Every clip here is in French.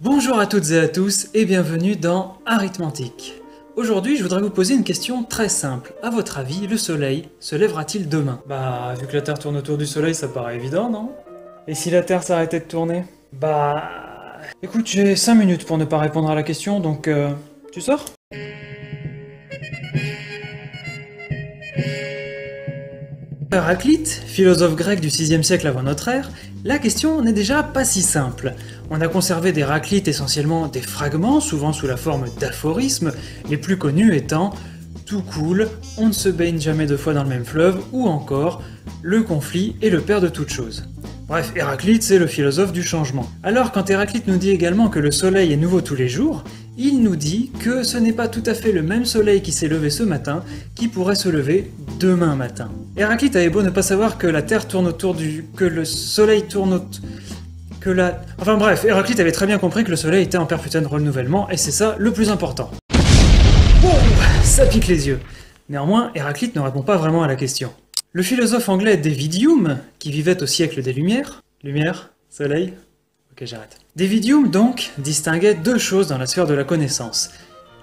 Bonjour à toutes et à tous et bienvenue dans Arithmantique. Aujourd'hui, je voudrais vous poser une question très simple. À votre avis, le soleil se lèvera-t-il demain? Bah, vu que la Terre tourne autour du soleil, ça paraît évident, non? Et si la Terre s'arrêtait de tourner? Bah... Écoute, j'ai 5 minutes pour ne pas répondre à la question, donc tu sors? Héraclite, philosophe grec du 6e siècle avant notre ère, la question n'est déjà pas si simple. On a conservé d'Héraclite essentiellement des fragments, souvent sous la forme d'aphorismes, les plus connus étant « tout coule, on ne se baigne jamais deux fois dans le même fleuve » ou encore « le conflit est le père de toutes choses ». Bref, Héraclite, c'est le philosophe du changement. Alors quand Héraclite nous dit également que le soleil est nouveau tous les jours, il nous dit que ce n'est pas tout à fait le même soleil qui s'est levé ce matin qui pourrait se lever demain matin. Héraclite avait beau ne pas savoir que la Terre tourne autour que le soleil tourne autour... Enfin bref, Héraclite avait très bien compris que le soleil était en perpétuel renouvellement, et c'est ça le plus important. Wow, ça pique les yeux. Néanmoins, Héraclite ne répond pas vraiment à la question. Le philosophe anglais David Hume, qui vivait au siècle des Lumières... Lumière? Soleil? Ok, j'arrête. David Hume, donc, distinguait deux choses dans la sphère de la connaissance.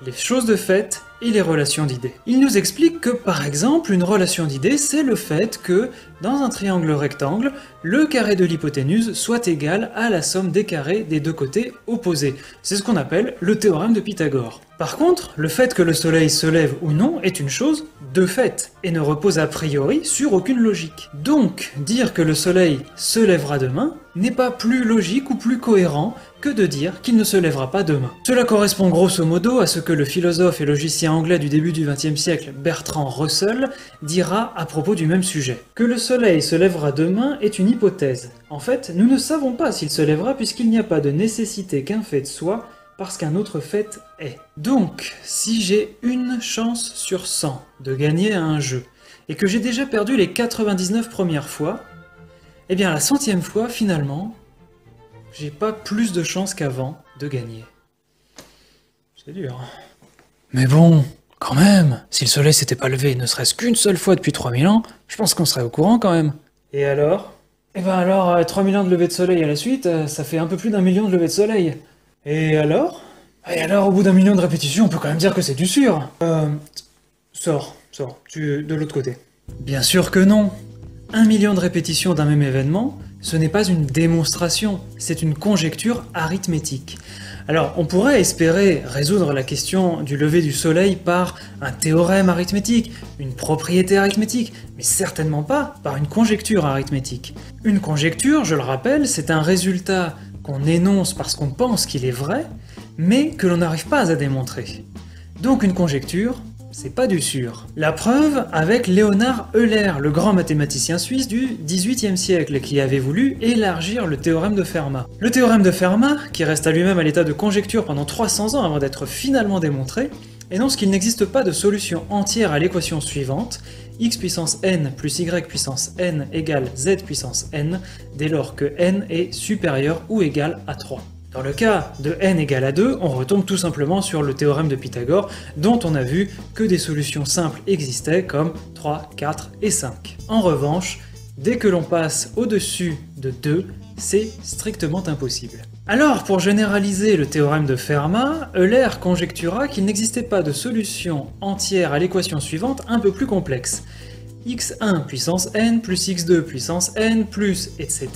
Les choses de fait et les relations d'idées. Il nous explique que, par exemple, une relation d'idées, c'est le fait que, dans un triangle rectangle, le carré de l'hypoténuse soit égal à la somme des carrés des deux côtés opposés. C'est ce qu'on appelle le théorème de Pythagore. Par contre, le fait que le soleil se lève ou non est une chose de fait, et ne repose a priori sur aucune logique. Donc, dire que le soleil se lèvera demain n'est pas plus logique ou plus cohérent que de dire qu'il ne se lèvera pas demain. Cela correspond grosso modo à ce que le philosophe et logicien anglais du début du XXe siècle, Bertrand Russell, dira à propos du même sujet. Que le soleil se lèvera demain est une hypothèse. En fait, nous ne savons pas s'il se lèvera puisqu'il n'y a pas de nécessité qu'un fait soit parce qu'un autre fait est. Donc, si j'ai une chance sur 100 de gagner à un jeu, et que j'ai déjà perdu les 99 premières fois, eh bien la 100e fois, finalement, j'ai pas plus de chance qu'avant de gagner. C'est dur. Mais bon, quand même, si le soleil s'était pas levé ne serait-ce qu'une seule fois depuis 3000 ans, je pense qu'on serait au courant quand même. Et alors? Eh ben alors, 3000 ans de lever de soleil à la suite, ça fait un peu plus d'1 million de levées de soleil. Et alors, au bout d'1 million de répétitions, on peut quand même dire que c'est du sûr. Sors, de l'autre côté. Bien sûr que non. 1 million de répétitions d'un même événement, ce n'est pas une démonstration, c'est une conjecture arithmétique. Alors, on pourrait espérer résoudre la question du lever du soleil par un théorème arithmétique, une propriété arithmétique, mais certainement pas par une conjecture arithmétique. Une conjecture, je le rappelle, c'est un résultat qu'on énonce parce qu'on pense qu'il est vrai, mais que l'on n'arrive pas à démontrer. Donc une conjecture, c'est pas du sûr. La preuve avec Léonard Euler, le grand mathématicien suisse du XVIIIe siècle, qui avait voulu élargir le théorème de Fermat. Le théorème de Fermat, qui resta lui-même à l'état de conjecture pendant 300 ans avant d'être finalement démontré, énonce qu'il n'existe pas de solution entière à l'équation suivante, x puissance n plus y puissance n égale z puissance n, dès lors que n est supérieur ou égal à 3. Dans le cas de n égale à 2, on retombe tout simplement sur le théorème de Pythagore, dont on a vu que des solutions simples existaient comme 3, 4 et 5. En revanche, dès que l'on passe au-dessus de 2, c'est strictement impossible. Alors, pour généraliser le théorème de Fermat, Euler conjectura qu'il n'existait pas de solution entière à l'équation suivante un peu plus complexe. x1 puissance n plus x2 puissance n plus etc.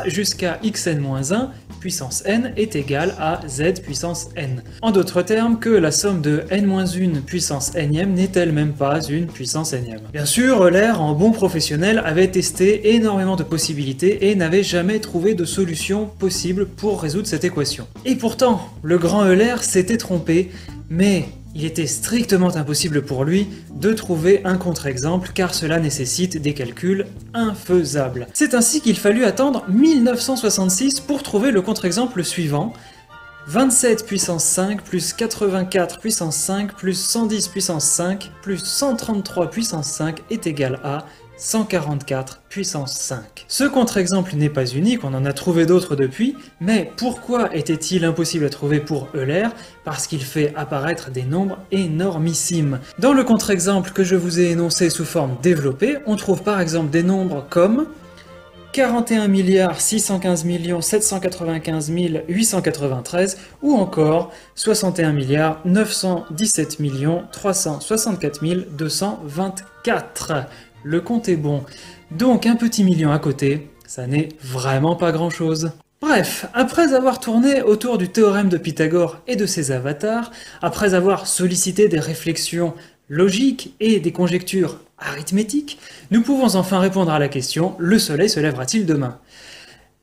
jusqu'à xn-1 puissance n est égal à z puissance n. En d'autres termes, que la somme de n-1 puissance n-ième n'est elle-même pas une puissance n-ième. Bien sûr, Euler, en bon professionnel, avait testé énormément de possibilités et n'avait jamais trouvé de solution possible pour résoudre cette équation. Et pourtant, le grand Euler s'était trompé, mais il était strictement impossible pour lui de trouver un contre-exemple car cela nécessite des calculs infaisables. C'est ainsi qu'il fallut attendre 1966 pour trouver le contre-exemple suivant: 27 puissance 5 plus 84 puissance 5 plus 110 puissance 5 plus 133 puissance 5 est égal à 144 puissance 5. Ce contre-exemple n'est pas unique, on en a trouvé d'autres depuis, mais pourquoi était-il impossible à trouver pour Euler? Parce qu'il fait apparaître des nombres énormissimes. Dans le contre-exemple que je vous ai énoncé sous forme développée, on trouve par exemple des nombres comme 41 615 795 893 ou encore 61 917 364 224. Le compte est bon. Donc un petit million à côté, ça n'est vraiment pas grand-chose. Bref, après avoir tourné autour du théorème de Pythagore et de ses avatars, après avoir sollicité des réflexions logiques et des conjectures arithmétiques, nous pouvons enfin répondre à la question « Le soleil se lèvera-t-il demain ?»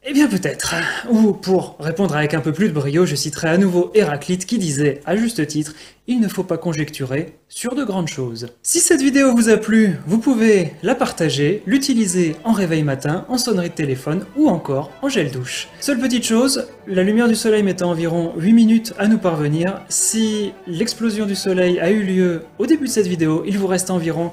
Eh bien peut-être. Ou pour répondre avec un peu plus de brio, je citerai à nouveau Héraclite qui disait, à juste titre, « Il ne faut pas conjecturer sur de grandes choses ». Si cette vidéo vous a plu, vous pouvez la partager, l'utiliser en réveil matin, en sonnerie de téléphone ou encore en gel douche. Seule petite chose, la lumière du soleil met environ 8 minutes à nous parvenir. Si l'explosion du soleil a eu lieu au début de cette vidéo, il vous reste environ